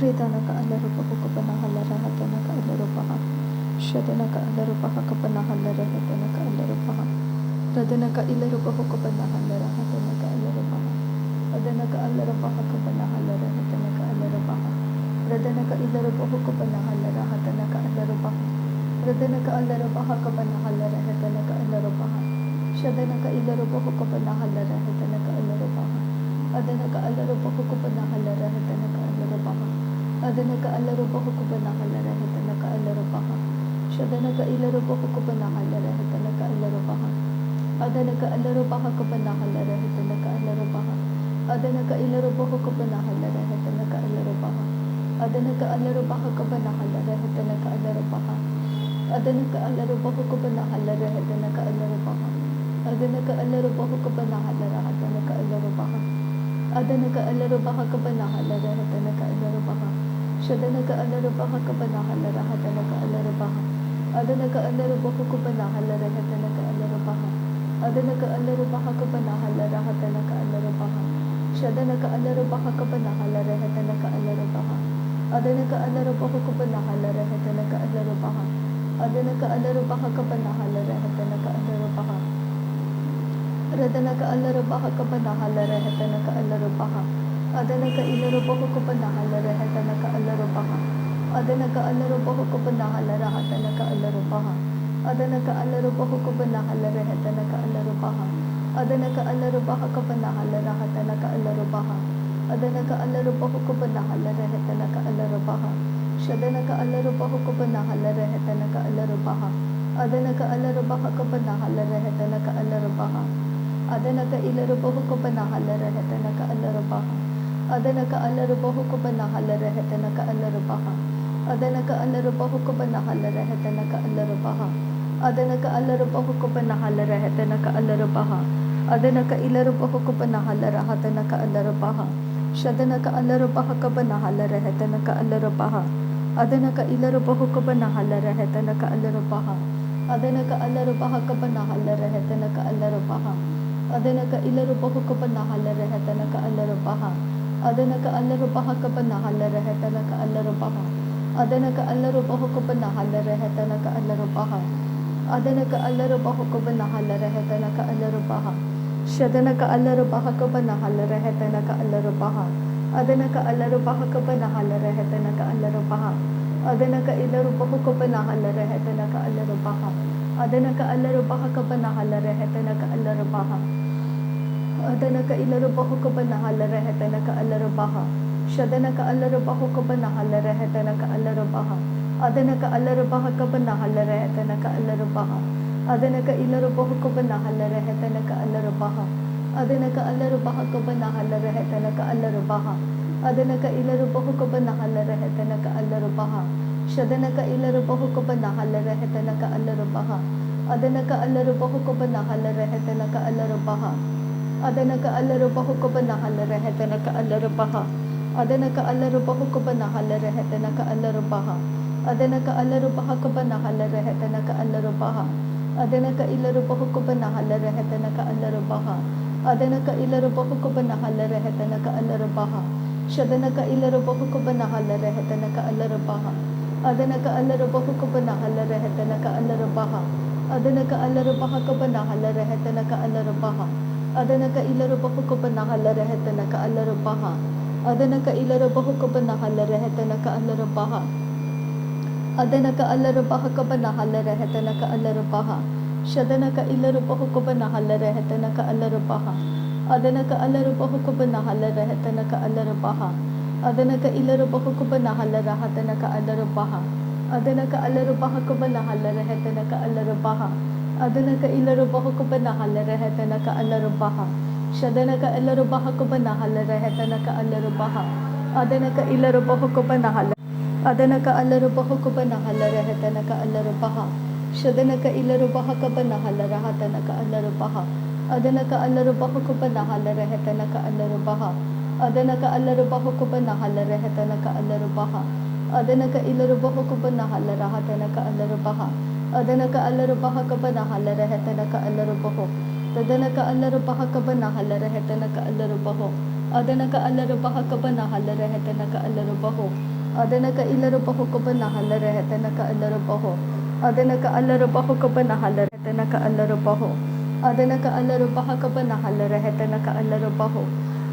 Ridhanaka Alarupahukapanahalaha Hatanaka Alarupaha Shadanaka Alarupaha Kapanahalaha Hatanaka Alarupaha Radhanaka Ilarupahukapanahalaha Hatanaka Alarupaha Radhanaka Alarupaha Kapanahalaha Hatanaka Alarupaha Radhanaka Ilarupahukapanahalaha Hatanaka Alarupaha Radhanaka Alarupaha Kapanahalaha Hatanaka Alarupaha Shadanaka Ilarupahukapanahalaha Hatanaka Alarupaha Adhanaka Alarupahukapanahalaha Hatanaka Alarupaha Adhanaka Alarupahukapanahalaha Hatanaka Alarupaha Shadanaka Ilarupahukapanahalaha Hatanaka Alarupaha Adhanaka Alarupaha Kapanahalaha Hatanaka Alarupaha Adhanaka Ilarupahukapanahalaha Hatanaka Alarupaha Adhanaka Alarupaha Kapanahalaha Hatanaka Alarupaha Adhanaka Alarupahukapanahalaha Hatanaka Alarupaha Adhanaka Alarupahukapanahalaha Hatanaka Alarupaha Adhanaka Alarupaha Kapanahalaha Hatanaka Alarupaha Shadanaka Alarupaha Kapanahalaha Hatanaka Alarupaha Adhanaka Alarupahukapanahalaha Hatanaka Alarupaha Adhanaka Alarupaha Kapanahalaha Hatanaka Alarupaha Shadanaka Alarupaha Kapanahalaha Hatanaka Alarupaha Adhanaka Alarupahukapanahalaha Hatanaka Alarupaha Adhanaka Alarupaha Kapanahalaha Hatanaka Alarupaha Radhanaka Alarupaha Kapanahalaha Hatanaka Alarupaha Adhanaka Ilarupahukapanahalaha Hatanaka Alarupaha Adhanaka Alarupahukapanahalaha Hatanaka Alarupaha Adhanaka Alarupahukapanahalaha Hatanaka Alarupaha Adhanaka Alarupaha Kapanahalaha Hatanaka Alarupaha Adhanaka Alarupahukapanahalaha Hatanaka Alarupaha Shadanaka Alarupahukapanahalaha Hatanaka Alarupaha Adhanaka Alarupaha Kapanahalaha Hatanaka Alarupaha Adhanaka Ilarupahukapanahalaha Hatanaka Alarupaha Adhanaka Alarupahukapanahalaha Hatanaka Alarupaha Adhanaka Alarupahukapanahalaha Hatanaka Alarupaha Adhanaka Alarupahukapanahalaha Hatanaka Alarupaha Adhanaka Ilarupahukapanahalaha Hatanaka Alarupaha Shadanaka Alarupaha Kapanahalaha Hatanaka Alarupaha Adhanaka Ilarupahukapanahalaha Hatanaka Alarupaha Adhanaka Alarupaha Kapanahalaha Hatanaka Alarupaha Adhanaka Ilarupahukapanahalaha Hatanaka Alarupaha Adhanaka Alarupaha Kapanahalaha Hatanaka Alarupaha Adhanaka Alarupahukapanahalaha Hatanaka Alarupaha Adhanaka Alarupahukapanahalaha Hatanaka Alarupaha Shadanaka Alarupaha Kapanahalaha Hatanaka Alarupaha Adhanaka Alarupaha Kapanahalaha Hatanaka Alarupaha Adhanaka Ilarupahukapanahalaha Hatanaka Alarupaha Adhanaka Alarupaha Kapanahalaha Hatanaka Alarupaha Adhanaka Ilarupahukapanahalaha Hatanaka Alarupaha Shadanaka Alarupahukapanahalaha Hatanaka Alarupaha Adhanaka Alarupaha Kapanahalaha Hatanaka Alarupaha Adhanaka Ilarupahukapanahalaha Hatanaka Alarupaha Adhanaka Alarupaha Kapanahalaha Hatanaka Alarupaha Adhanaka Ilarupahukapanahalaha Hatanaka Alarupaha Shadanaka Ilarupahukapanahalaha Hatanaka Alarupaha Adhanaka Alarupahukapanahalaha Hatanaka Alarupaha Adhanaka Alarupahukapanahalaha Hatanaka Alarupaha Adhanaka Alarupahukapanahalaha Hatanaka Alarupaha Adhanaka Alarupaha Kapanahalaha Hatanaka Alarupaha Adhanaka Ilarupahukapanahalaha Hatanaka Alarupaha Adhanaka Ilarupahukapanahalaha Hatanaka Alarupaha Shadanaka Ilarupahukapanahalaha Hatanaka Alarupaha Adhanaka Alarupahukapanahalaha Hatanaka Alarupaha Adhanaka Alarupaha Kapanahalaha Hatanaka Alarupaha Adhanaka Ilarupahukapanahalaha Hatanaka Alarupaha Adhanaka Ilarupahukapanahalaha Hatanaka Alarupaha Adhanaka Alarupaha Kapanahalaha Hatanaka Alarupaha Shadanaka Ilarupahukapanahalaha Hatanaka Alarupaha Adhanaka Alarupahukapanahalaha Hatanaka Alarupaha Adhanaka Ilarupahukapanahalaha Hatanaka Alarupaha Adhanaka Alarupaha Kapanahalaha Hatanaka Alarupaha Adhanaka Ilarupahukapanahalaha Hatanaka Alarupaha Shadanaka Ilarupaha Kapanahalaha Hatanaka Alarupaha Adhanaka Ilarupahukapanahalaha Adhanaka Alarupahukapanahalaha Hatanaka Alarupaha Shadanaka Ilarupaha Kapanahalaha Hatanaka Alarupaha Adhanaka Alarupahukapanahalaha Hatanaka Alarupaha Adhanaka Alarupahukapanahalaha Hatanaka Alarupaha Adhanaka Ilarupahukapanahalaha Hatanaka Alarupaha Adhanaka Alarupaha Kapanahalaha Hatanaka Alarupaha Tadhanaka Alarupaha Kapanahalaha Hatanaka Alarupaha Adanaka Alarabah Kabanahala Rehetanaka Alarabaho. Adanaka Ilarabaho Kabanahala Rehetanaka Alarabaho. Adanaka Alarabaho Kabanahala Rehetanaka Alarabaho. Adanaka Alarabaha Kabanahala Rehetanaka Alarabaho.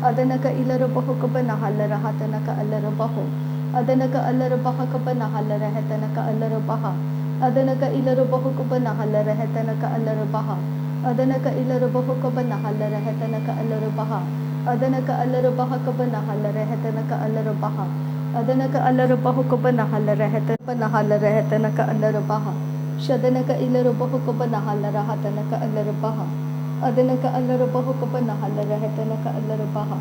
Adanaka Ilarabaho Kabanahala Rahatanaka Alarabaho. Adanaka Alarabaha Kabanahala Rehetanaka Alarabaha. Adanaka Ilarabaho Kabanahala Rehetanaka Alarabaha. Adanaka Ilarabaho Kabanahala Rehetanaka Alarabaha. Adanaka Alarabaha Kabanahala Rehetanaka Alarabaha. Adanaka Alarabaho Kabanahala Rehetanaka Rehetanaka Alarabaha. Shadanaka Ilarabaho Kabanahala Rahatanaka Alarabaha. Adanaka Alarabaho Kabanahala Rehetanaka Alarabaha.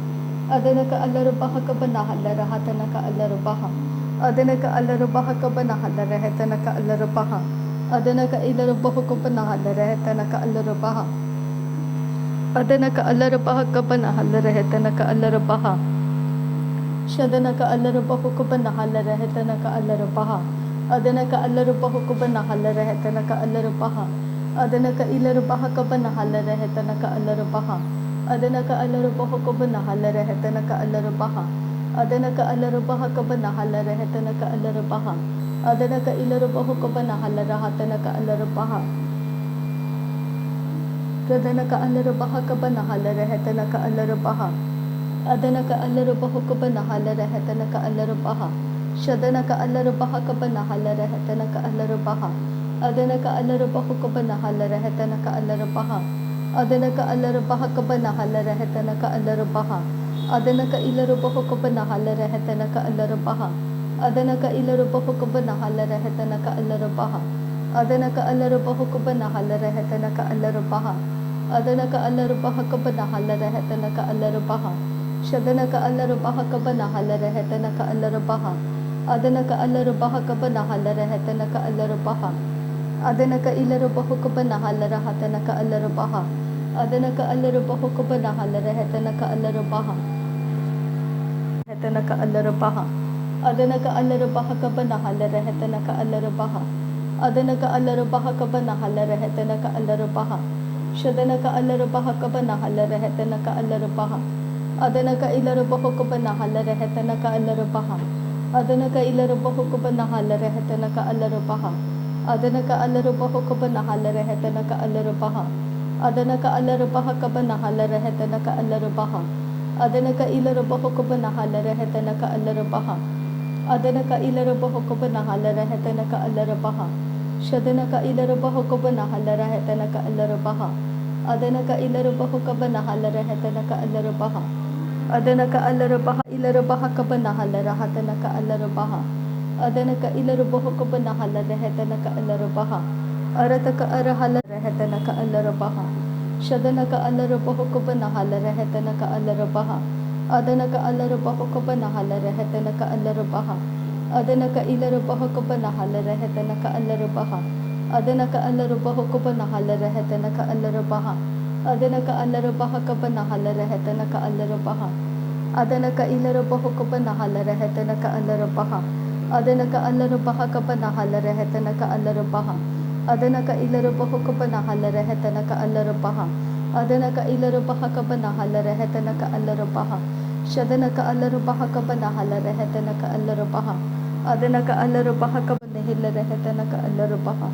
Adanaka Alarabaha Kabanahala Rahatanaka Alarabaha. Adanaka Alarabaha Kabanahala Rehetanaka Alarabaha. Adanaka Ilarabaho Kabanahala Rehetanaka Alarabaha. Adanaka Alarabaha Kabanahala Rehetanaka Alarabaha. Shadanaka Alarabaho Kabanahala Rehetanaka Alarabaha. Adanaka Alarabaho Kabanahala Rehetanaka Alarabaha. Adanaka Ilarabaha Kabanahala Rehetanaka Alarabaha. Adanaka Alarabaho Kabanahala Rehetanaka Alarabaha. Adanaka Alarabaha Kabanahala Rehetanaka Alarabaha. Adanaka Ilarabaho Kabanahala Rahatanaka Alarabaha. Radanaka Alarabaha Kabanahala Rehetanaka Alarabaha. Adanaka Alarabaho Kabanahala Rehetanaka Alarabaha. Shadanaka Alarabaha Kabanahala Rehetanaka Alarabaha. Adanaka Alarabaho Kabanahala Rehetanaka Alarabaha. Adanaka Alarabaha Kabanahala Rehetanaka Alarabaha. Adanaka Ilarabaho Kabanahala Rehetanaka Alarabaha. Adanaka Ilarabaho Kabanahala Rehetanaka Alarabaha. Adanaka Alarabaho Kabanahala Rehetanaka Alarabaha. Adanaka Alarabaha Kabanahala Rehetanaka Alarabaha. Shadanaka Alarabaha Kabanahala Rehetanaka Alarabaha. Adanaka Alarabaha Kabanahala Rehetanaka Alarabaha. Adanaka Ilarabaho Kabanahala Rahatanaka Alarabaha. Adanaka Alarabaho Kabanahala Rehetanaka Alarabaha. Rehetanaka Alarabaha. Adanaka Alarabaha Kabanahala Rehetanaka Alarabaha. Adanaka Alarabaha Kabanahala Rehetanaka Alarabaha. Shadanaka Alarabaha Kabanahala Rehetanaka Alarabaha. Adanaka Ilarabaho Kabanahala Rehetanaka Alarabaha. Adanaka Ilarabaho Kabanahala Rehetanaka Alarabaha. Adanaka Alarabaho Kabanahala Rehetanaka Alarabaha. Adanaka Alarabaha Kabanahala Rehetanaka Alarabaha. Adanaka Ilarabaho Kabanahala Rehetanaka Alarabaha. Adanaka Ilarabaho Kabanahala Rehetanaka Alarabaha. Shadanaka Ilarabaho Kabanahala Rehetanaka Alarabaha. Adanaka Ilarabaho Kabanahala Rehetanaka Alarabaha. Adanaka Alarabaha Ilarabaha Kabanahala Rahatanaka Alarabaha. Adanaka Ilarabaho Kabanahala Rehetanaka Alarabaha. Arataka Arahala Rehetanaka Alarabaha. Shadanaka Alarabaho Kabanahala Rehetanaka Alarabaha. Adanaka Alarabaho Kabanahala Rehetanaka Alarabaha. Adanaka Ilarabaho Kabanahala Rehetanaka Alarabaha. Adanaka Alarabaho Kabanahala Rehetanaka Alarabaha. Adanaka Alarabaha Kabanahala Rehetanaka Alarabaha. Adanaka Ilarabaho Kabanahala Rehetanaka Alarabaha. Adanaka Alarabaha Kabanahala Rehetanaka Alarabaha. Adanaka Ilarabaho Kabanahala Rehetanaka Alarabaha. Adanaka Ilarabaha Kabanahala Rehetanaka Alarabaha. Shadanaka Alarabaha Kabanahala Rehetanaka Alarabaha. Adanaka Alarabaha Kabanahila Rehetanaka Alarabaha.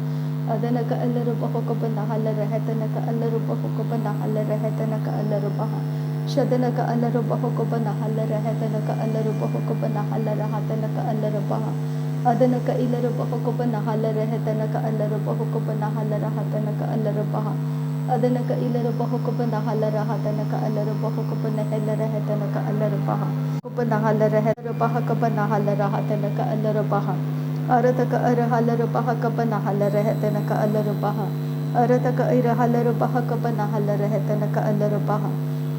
Adanaka Alarabaho Kabanahala Rehetanaka Alarabaho Kabanahala Rehetanaka Alarabaha. Shadanaka Alarabaho Kabanahala Rehetanaka Alarabaho Kabanahala Rahatanaka Alarabaha. Adanaka Ilarabaho Kabanahala Rehetanaka Alarabaho Kabanahala Rahatanaka Alarabaha. Adanaka Ilarabaho Kabanahala Rahatanaka Alarabaho Kabanahila Rehetanaka Alarabaha. Kabanahala Rehetarabaha Kabanahala Rahatanaka Alarabaha. Arataka Arahalarabaha Kabanahala Rehetanaka Alarabaha. Arataka Irahalarabaha Kabanahala Rehetanaka Alarabaha.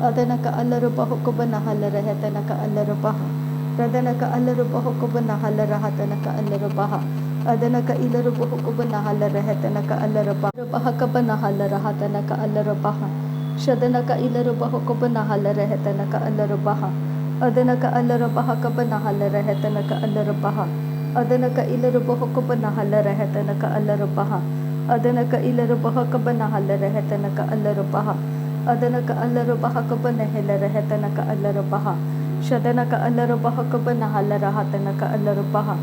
Adanaka Alarabaho Kabanahala Rehetanaka Alarabaha. Radanaka Alarabaho Kabanahala Rahatanaka Alarabaha. Adanaka Ilarabaho Kabanahala Rehetanaka Alarabaha. Rabaha Kabanahala Rahatanaka Alarabaha. Shadanaka Ilarabaho Kabanahala Rehetanaka Alarabaha. Adanaka Alarabaha Kabanahala Rehetanaka Alarabaha. Adanaka Ilarabaho Kabanahala Rehetanaka Alarabaha. Adanaka Ilarabaha Kabanahala Rehetanaka Alarabaha. adana ka allara baha kabana helera hetana ka allara baha shadana ka allara baha kabana halara hatana ka allara baha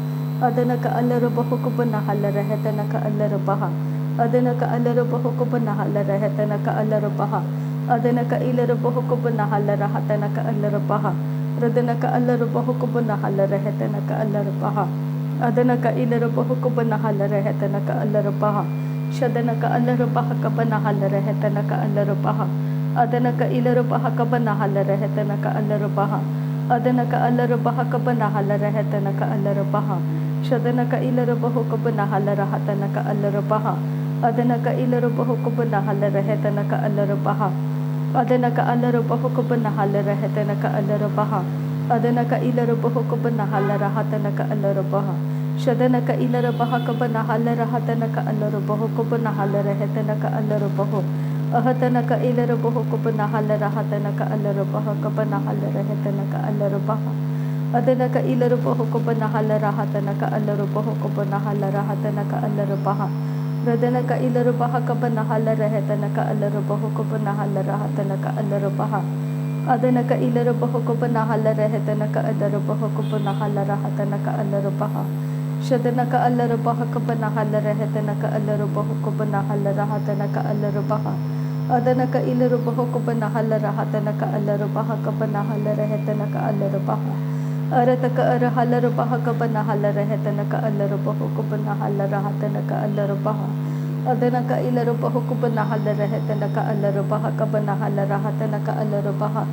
adana ka allara baha kabana halara hetana ka allara baha adana ka allara baha kabana halara hetana ka allara baha adana ka illara baha kabana halara hatana ka allara baha radana ka allara baha kabana halara hetana ka allara baha adana ka illara baha kabana halara hetana ka allara baha shadana ka allara baha kabana halara hetana ka allara baha adana ka illara baha kabana halara hetana ka allara baha adana ka allara baha kabana halara hetana ka allara baha shadana ka illara baha kabana halara hatana ka allara baha adana ka illara baha kabana halara hetana ka allara baha adana ka allara baha kabana halara hetana ka allara baha adana ka illara baha kabana halara hatana ka allara baha shadana ka illara baha kabana halara hatana ka allara baha kabana halara hetana ka allara baha ahatana ka illara baha kabana halara hatana ka allara baha kabana halara hetana ka allara baha adana ka illara baha kabana halara hatana ka allara baha kabana halara hatana ka allara baha radana ka illara baha kabana halara hetana ka allara baha kabana halara hatana ka allara baha adana ka illara baha kabana halara hetana ka allara baha kabana halara hatana ka allara baha shadana ka allara baha kabana halara hetana ka allara baha kabana halara hatana ka allara baha adana ka illara baha kabana halara hatana ka allara baha kabana halara hetana ka allara baha arata ka ara halara baha kabana halara hetana ka allara baha kabana halara hatana ka allara baha adana ka illara baha kabana halara hetana ka allara baha kabana halara hatana ka allara baha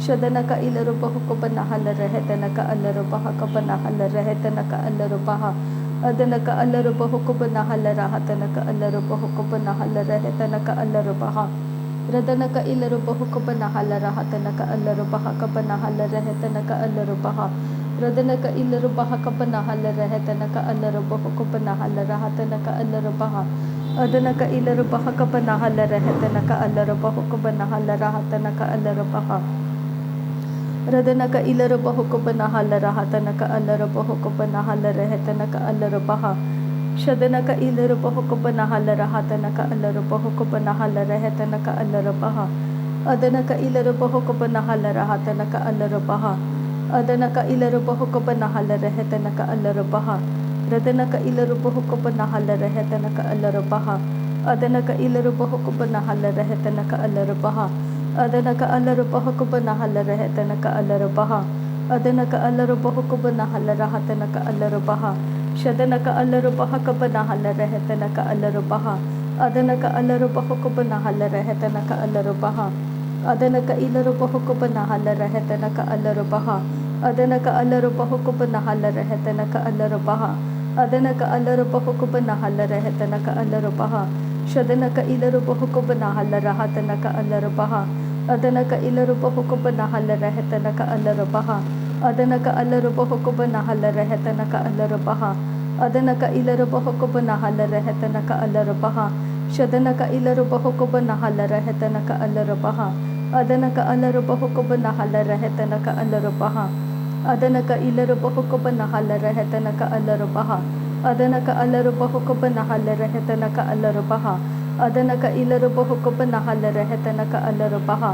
shadana ka illara baha kabana halara hetana ka allara baha kabana halara hetana ka allara baha adana ka allara baha kabana halara hatana ka allara baha kabana halara hetana ka allara baha radana ka illara baha kabana halara hatana ka allara baha kabana halara hetana ka allara baha radana ka illara baha kabana halara hetana ka allara baha kabana halara hatana ka allara baha adana ka illara baha kabana halara hetana ka allara baha kabana halara hatana ka allara baha radana ka illara baha kabana halara hatana ka allara baha kabana halara hetana ka allara baha shadana ka illara baha kabana halara hatana ka allara baha kabana halara hetana ka allara baha adana ka illara baha kabana halara hatana ka allara baha adana ka illara baha kabana halara hetana ka allara baha radana ka illara baha kabana halara hetana ka allara baha adana ka illara baha kabana halara hetana ka allara baha adana ka allara baha kabana halara hetana ka allara baha adana ka allara baha kabana halara hatana ka allara baha shadana ka allara baha kabana halara hetana ka allara baha adana ka allara baha kabana halara hetana ka allara baha adana ka illara baha kabana halara hetana ka allara baha adana ka allara baha kabana halara hetana ka allara baha adana ka allara baha kabana halara hetana ka allara baha shadana ka illara baha kabana halara hatana ka allara baha adana ka illara baha kabana halara hetana ka allara baha adana ka allara baha kabana halara hetana ka allara baha adana ka illara baha kabana halara hetana ka allara baha shadana ka illara baha kabana halara hetana ka allara baha adana ka allara baha kabana halara hetana ka allara baha adana ka illara baha kabana halara hetana ka allara baha adana ka allara baha kabana halara hetana ka allara baha adana ka illara baha kabana halara hetana ka allara baha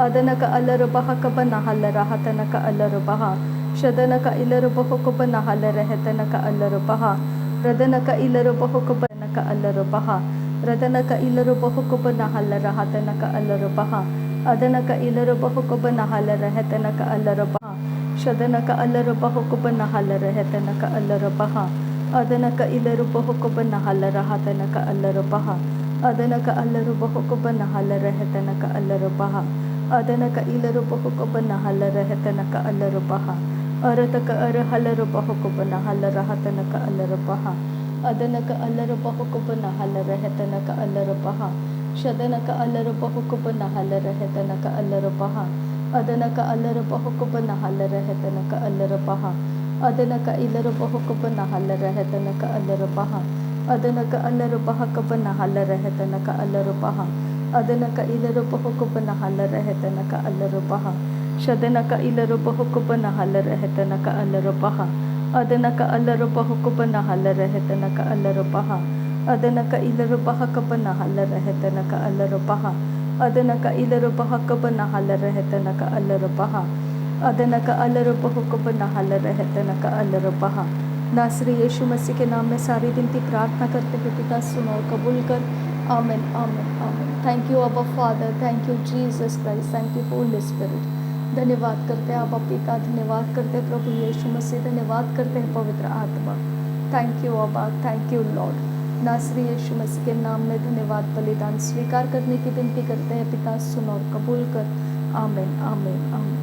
adana ka allara baha kabana halara hatana ka allara baha shadana ka illara baha kabana halara hetana ka allara baha radana ka illara baha kabana ka allara baha radana ka illara baha kabana halara hatana ka allara baha adana ka illara baha kabana halara hetana ka allara baha shadana ka allara baha kabana halara hetana ka allara baha adana ka illara baha kabana halara hatana ka allara baha adana ka allara baha kabana halara hetana ka allara baha adana ka illara baha kabana halara hetana ka allara baha arata ka ara halara baha kabana halara hatana ka allara baha adana ka allara baha kabana halara hetana ka allara baha shadana ka allara baha kabana halara hetana ka allara baha adana ka allara baha kabana halara hetana ka allara baha adana ka illara baha kabana halara hetana ka allara baha adana ka allara baha kabana halara hetana ka allara baha adana ka illara baha kabana halara hetana ka allara baha shadana ka illara baha kabana halara hetana ka allara baha adana ka allara baha kabana halara hetana ka allara baha adana ka illara baha kabana halara hetana ka allara baha अदनक इलरबह कब नहल रहतनक अलरबह अदनक अलरबह कब नहल रहतनक अलरबह। नासरी यीशु मसीह के नाम में सारी विनती प्रार्थना करते हैं पिता, सुनो और कबूल कर। आमीन आमीन आमीन। थैंक यू अबा father, thank you Jesus Christ, thank you Holi spirit. धन्यवाद करते हैं अबा पिता, धन्यवाद करते हैं प्रभु यीशु मसीह, धन्यवाद करते हैं पवित्र आत्मा। थैंक यू अबा, थैंक यू लॉर्ड। नासरी यीशु मसीह के नाम में धन्यवाद बलिदान स्वीकार करने की विनती करते हैं पिता, सुनो और कबूल कर। आमीन आमीन आमीन।